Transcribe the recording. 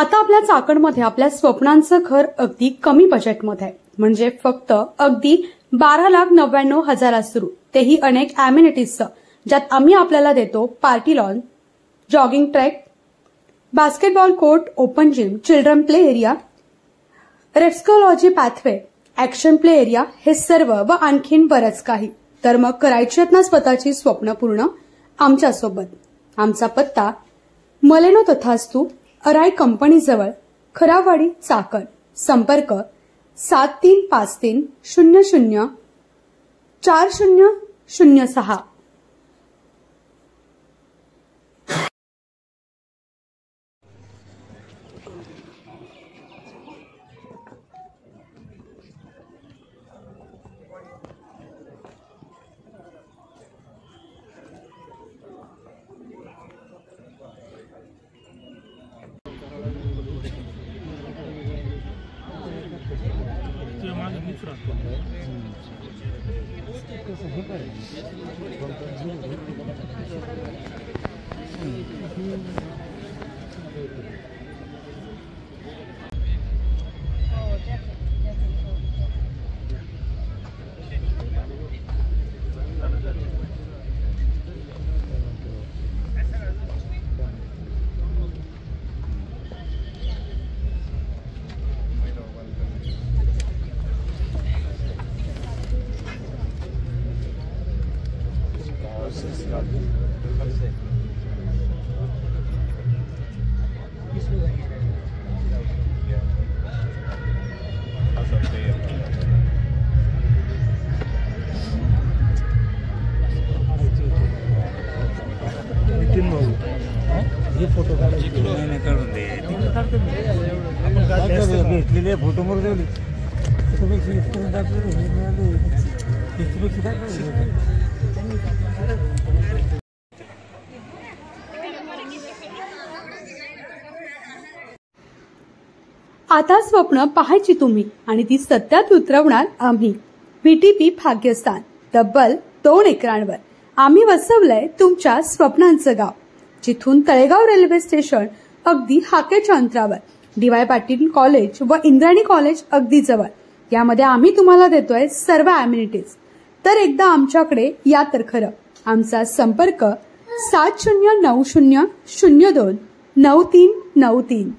आता आपल्या चाकणमध्ये आपल्या स्वप्नांचं घर अगदी कमी बजेटमध्ये आहे, म्हणजे फक्त अगदी 12,99,000 सुरू, तेही अनेक अॅम्युनिटीजचं, ज्यात आम्ही आपल्याला देतो party lawn, jogging track, basketball court, open gym, children play area, reflexology pathway, action play area, हे सर्व व आणखीन बरंच काही. तर मग करायची आहेत ना स्वतःची स्वप्न पूर्ण आमच्यासोबत. आमचा पत्ता मलेनो तथास्तू, अराय कंपनी जवळ, खरावाडी, चाकण. संपर्क 7353 00 4006. हे फोटो काढून दे आपण घेतलेले फोटो मग आता स्वप्न पाहायची तुम्ही आणि ती सत्यात उतरवणार आम्ही. VTP भाग्यस्थान, तब्बल 2 एकरांवर आम्ही वसवलंय तुमच्या स्वप्नांचं गाव, जिथून तळेगाव रेल्वे स्टेशन अगदी हाकेच्या अंतरावर, DY पाटील कॉलेज व इंद्राणी कॉलेज अगदी जवळ. यामध्ये आम्ही तुम्हाला देतोय सर्व अॅम्युनिटीज. तर एकदा आमच्याकडे या तर खरं. आमचा संपर्क 7090 02 9393.